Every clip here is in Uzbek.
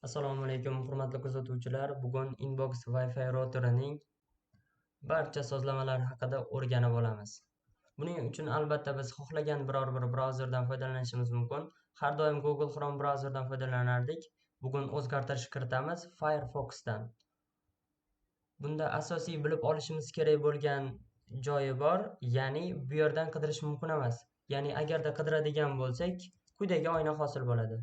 Assalomu alaykum, hurmatli kuzatuvchilar. Bugun Inbox Wi-Fi routerining barcha sozlamalar haqida o'rganib olamiz. Buning uchun albatta biz xohlagan biror bir brauzerdan foydalanishimiz mumkin. Har doim Google Chrome brauzeridan foydalanardik. Bugun o'zgartirish kiritamiz Firefoxdan. Bunda asosiy bilib olishimiz kerak bo'lgan joyi bor, ya'ni bu yerdan qidirish mumkin emas. Ya'ni agarda qidiradigan bo'lsak, quyidagi oyna hosil bo'ladi.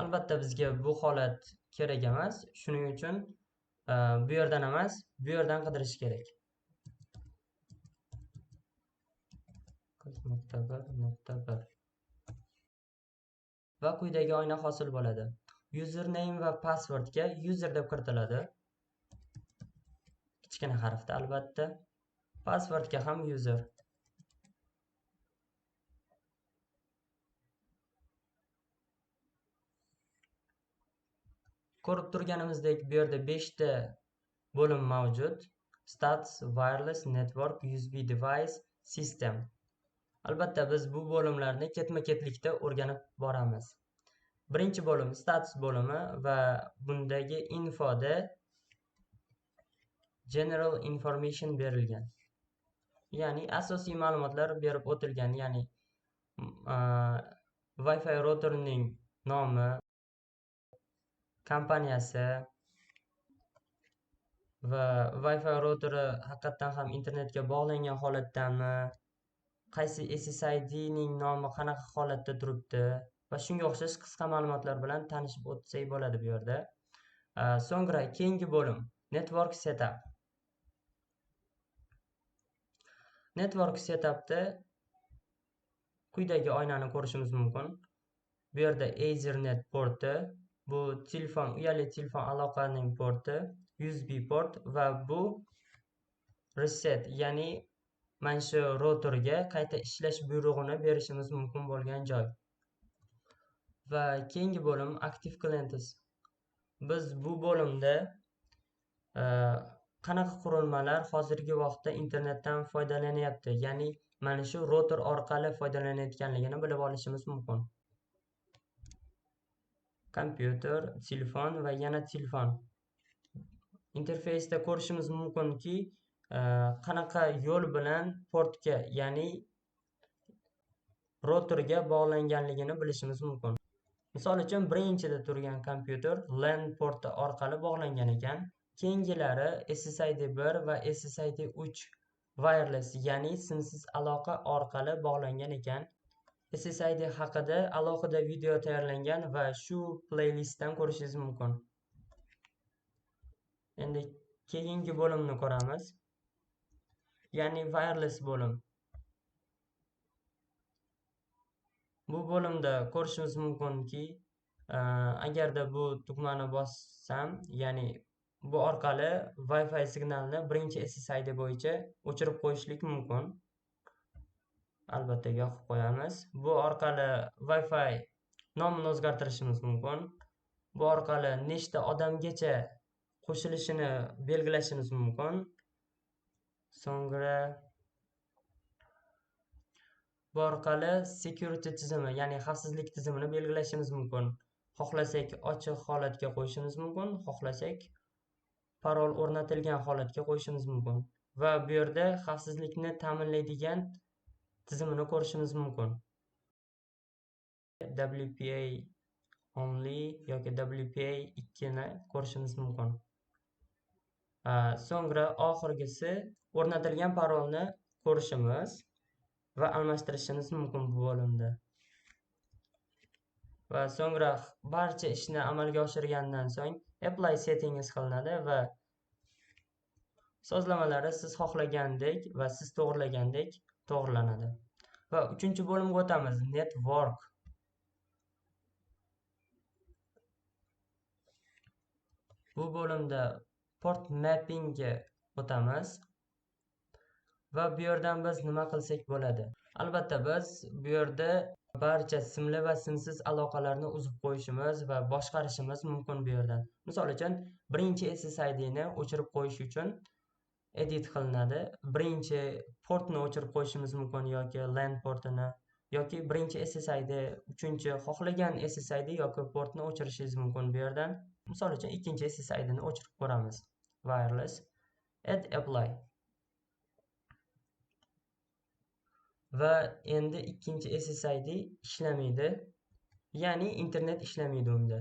Albatta bizga bu holat kerak emas. Shuning uchun bu yerdan emas, bu yerdan qidirish kerak. Va quyidagi oyna hosil bo'ladi. Username va passwordga user deb kiritiladi. Kichkina harfda albatta. Passwordga ham user. Ko'rib turganimizdek, bu yerda 5 ta bo'lim mavjud. Stats, wireless, network, USB device, system. Albatta biz bu bo'limlarni ketma-ketlikda o'rganib boramiz. Birinchi bo'lim stats bo'limi va bundagi infoda general information berilgan. Ya'ni asosiy ma'lumotlar berib o'tilgan, ya'ni Wi-Fi routerning nomi, kompaniyasi va Wi-Fi routeri haqiqatan ham internetga bog'langan holatdami, qaysi SSID ning nomi qanaqa holatda turibdi va shunga o'xshash qisqa ma'lumotlar bilan tanishib o'tsak bo'ladi bu yerda. So'ngra keyingi bo'lim network setup. Network setupda quyidagi oynani ko'rishimiz mumkin. Bu yerda Ethernet porti, bu telefon, uyali telefon aloqaning porti, USB port va bu reset, ya'ni mana shu routerga qayta ishlash buyrug'ini berishimiz mumkin bo'lgan joy. Va keyingi bo'lim active clients. Biz bu bo'limda qanaqa qurilmalar hozirgi vaqtda internetdan foydalanyapti, ya'ni mana shu router orqali foydalanayotganligini bilib olishimiz mumkin. Kompyuter, telefon va yana telefon. Interfeysda ko'rishimiz mumkinki, qanaqa yo'l bilan portga, ya'ni routerga bog'langanligini bilishimiz mumkin. Misol uchun, birinchida turgan kompyuter LAN porti orqali bog'langan ekan. Keyingilari SSID 1 va SSID 3 wireless, ya'ni simsiz aloqa orqali bog'langan ekan. SSID haqida alohida video tayyorlangan va shu playlistdan ko'rishingiz mumkin. Endi keyingi bo'limni ko'ramiz. Ya'ni wireless bo'lim. Bu bo'limda ko'rishimiz mumkinki, agarda bu tugmani bossam, ya'ni bu orqali Wi-Fi signalni birinchi SSID bo'yicha o'chirib qo'yishlik mumkin. Albatta yoqib qo'yamiz. Bu orqali Wi-Fi nomini o'zgartirishimiz mumkin. Bu orqali nechta odamgacha qo'shilishini belgilashimiz mumkin. So'ngra bu orqali security tizimi, ya'ni xavfsizlik tizimini belgilashimiz mumkin. Xohlasak ochiq holatga qo'yishimiz mumkin, xohlasak parol o'rnatilgan holatga qo'yishimiz mumkin. Va bu yerda xavfsizlikni ta'minlaydigan tizimini ko'rishimiz mumkin. WPA only yoki WPA 2 ni ko'rishimiz mumkin. So'ngra oxirgisi o'rnatilgan parolni ko'rishimiz va almashtirishimiz mumkin bu bo'limda. Va so'ngra barcha ishni amalga oshirgandan so'ng apply settings qilinadi va sozlamalari siz xohlagandek va siz to'g'irlagandek to'g'irlanadi. Va 3-bo'limga o'tamiz, network. Bu bo'limda port mapping ga o'tamiz. Va bu yerdan biz nima qilsak bo'ladi? Albatta biz bu yerda barcha simli va simsiz aloqalarni uzib qo'yishimiz va boshqarishimiz mumkin bu yerdan. Misol uchun, birinchi SSID ni o'chirib qo'yish uchun edit qilinadi. Birinchi portni o'chirib qo'yishimiz mumkin yoki LAN portini yoki birinchi SSID, uchinchi xohlagan SSID yoki portni o'chirishingiz mumkin bu yerdan. Misol uchun ikkinchi SSID ni o'chirib ko'ramiz. Wireless add apply. Va endi ikkinchi SSID ishlamaydi. Ya'ni internet ishlamaydi unda.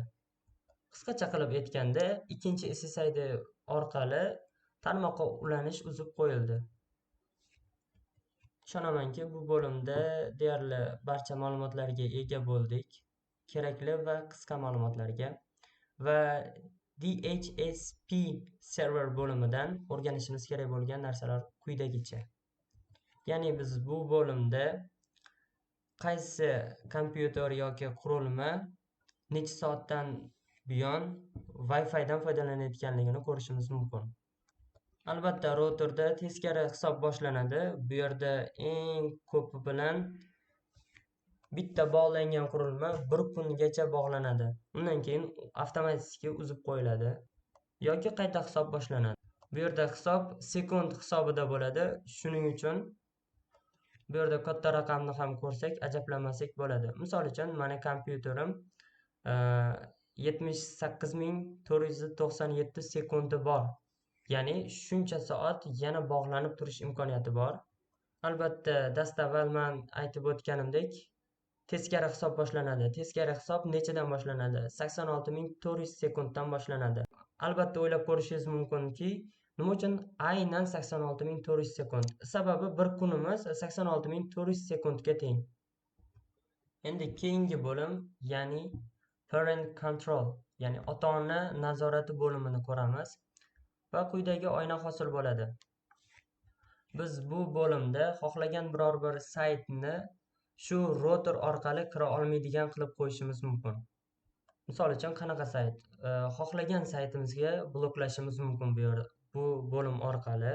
Qisqacha qilib aytganda, ikkinchi SSID orqali tarmoqqa ulanish uzib qo'yildi. Ishonamanki, bu bo'limda deyarli barcha ma'lumotlarga ega bo'ldik. Kerakli va qisqa ma'lumotlarga. Va DHCP server bo'limidan o'rganishimiz kerak bo'lgan narsalar quyidagicha. Ya'ni biz bu bo'limda qaysi kompyuter yoki qurilma necha soatdan buyon Wi-Fi dan foydalanayotganligini ko'rishimiz mumkin. Albatta, routerda teskari hisob boshlanadi. Bu yerda eng ko'pi bilan bitta bog'langan qurilma 1 kungacha bog'lanadi. Undan keyin avtomatik uzib qo'yiladi yoki qayta hisob boshlanadi. Bu yerda hisob sekund hisobida bo'ladi. Shuning uchun bu yerda katta raqamni ham ko'rsak, ajablanmasak bo'ladi. Misol uchun, meni kompyuterim 78497 sekundi bor. Ya'ni shuncha soat yana bog'lanib turish imkoniyati bor. Albatta, dastavval men aytib o'tganimdek, teskari hisob boshlanadi. Teskari hisob nechadan boshlanadi? 86400 sekunddan boshlanadi. Albatta, o'ylab ko'rishingiz mumkinki, nima uchun aynan 86400 sekund? Sababi bir kunimiz 86400 sekundga teng. Endi keyingi bo'lim, ya'ni parent control, ya'ni ota-ona nazorati bo'limini ko'ramiz va quyidagi oyna hosil bo'ladi. Biz bu bo'limda xohlagan biror bir saytni shu router orqali kira olmaydigan qilib qo'yishimiz mumkin. Misol uchun, qanaqa sayt? Xohlagan saytimizga bloklashimiz mumkin bu bo'lim orqali.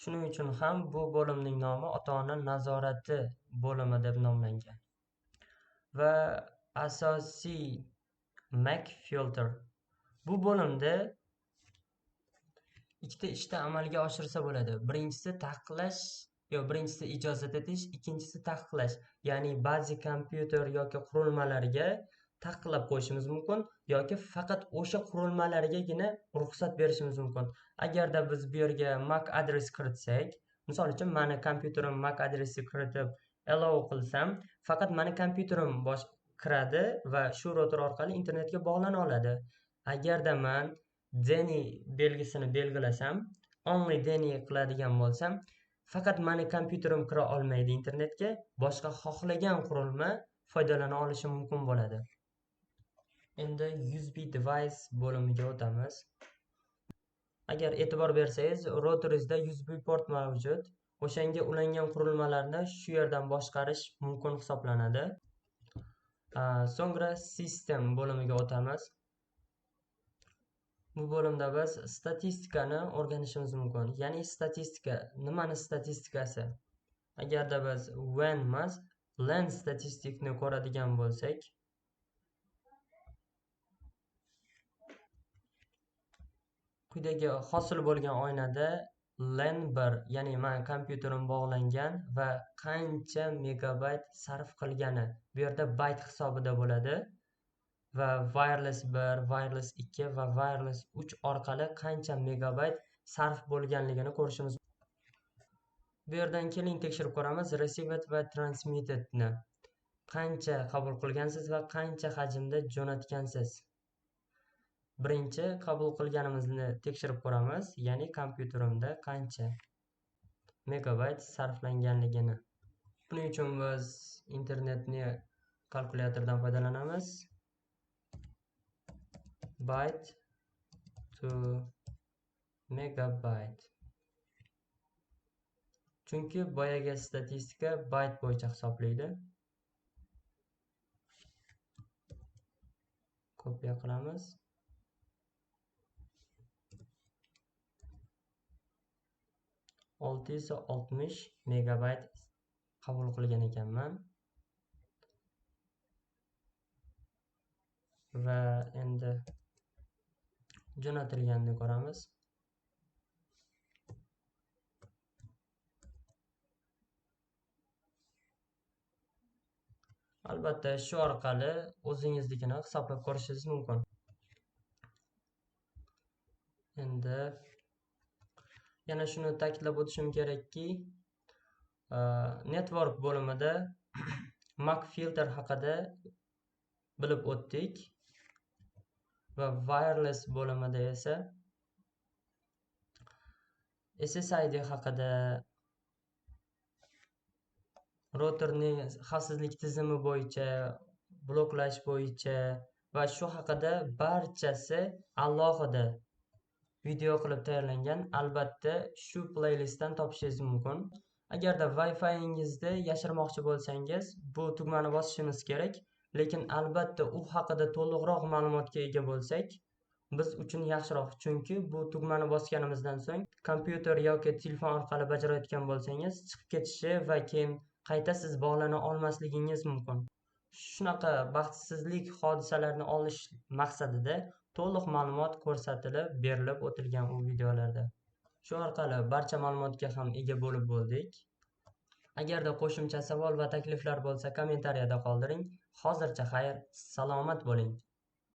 Shuning uchun ham bu bo'limning nomi ota-ona nazorati bo'limi deb nomlangan. Va asosiy MAC filter. Bu bo'limda ikkita ishni amalga oshirsa bo'ladi. Birinchisi taqiqlash, birinchisi ijozat etish, ikkinchisi taqiqlash. Ya'ni ba'zi kompyuter yoki qurilmalarga taqiqlab qo'yishimiz mumkin yoki faqat o'sha qurilmalargagina ruxsat berishimiz mumkin. Agarda biz bu yerga MAC adres kiritsak, misol uchun meni kompyuterim MAC adresi kiritib allow qilsam, faqat meni kompyuterim kiradi va shu router orqali internetga bog'lana oladi. Agarda men Deni belgisini belgilasam, only Deni qiladigan bo'lsam, faqat meni kompyuterim kira olmaydi internetga, boshqa xohlagan qurilma foydalana olishi mumkin bo'ladi. Endi USB device bo'limiga o'tamiz. Agar e'tibor bersangiz, routeringizda USB port mavjud. O'shanga ulangan qurilmalarni shu yerdan boshqarish mumkin hisoblanadi. So'ngra system bo'limiga o'tamiz. Bu bo'limda biz statistikani o'rganishimiz mumkin. Ya'ni statistika, nimani statistikasi? Agarda biz WAN emas, LAN statistikni ko'radigan bo'lsak, quyidagi hosil bo'lgan oynada LAN 1, ya'ni men kompyuterim bog'langan va qancha megabayt sarf qilgani bu yerda bayt hisobida bo'ladi. Va wireless 1, wireless 2 va wireless 3 orqali qancha megabayt sarf bo'lganligini ko'rishimiz mumkin. Bu yerdan keling tekshirib ko'ramiz received va transmitted ni. Qancha qabul qilgansiz va qancha hajmda jo'natgansiz. Birinchi qabul qilganimizni tekshirib ko'ramiz, ya'ni kompyuterimda qancha megabayt sarflanganligini. Buning uchun biz internetni kalkulyatordan foydalanamiz. Byte to megabyte. Chunki boyaga statistika byte bo'yicha hisoblaydi. Kopiya qilamiz. olti yuz oltmish megabayt qabul qilgan ekanman. Va endi jo'natilganini ko'ramiz. Albatta, shu orqali o'zingiznikini hisoblab ko'rishingiz mumkin. Endi yana shuni ta'kidlab o'tishim kerakki, network bo'limida Mac filter haqida bilib o'tdik va wireless bo'limida esa SSID haqida, routerning xavfsizlik tizimi bo'yicha, bloklash bo'yicha va shu haqida barchasi alohida video qilib tayyorlangan. Albatta, shu playlistdan topishingiz mumkin. Agarda Wi-Fi'ingizda yashirmoqchi bo'lsangiz, bu tugmani bosishimiz kerak. Lekin albatta u haqida to'liqroq ma'lumotga ega bo'lsak, biz uchun yaxshiroq. Chunki bu tugmani bosganimizdan so'ng kompyuter yoki telefon orqali bajarayotgan bo'lsangiz, chiqib ketishi va keyin qayta siz bog'lana olmasligingiz mumkin. Shunaqa baxtsizlik hodisalarini olish maqsadida to'liq ma'lumot ko'rsatilib, berilib o'tilgan u videolarda. Shu orqali barcha ma'lumotga ham ega bo'lib bo'ldik. Agarda qo'shimcha savol va takliflar bo'lsa, kommentariyada qoldiring. Hozircha xayr, salomat bo'ling.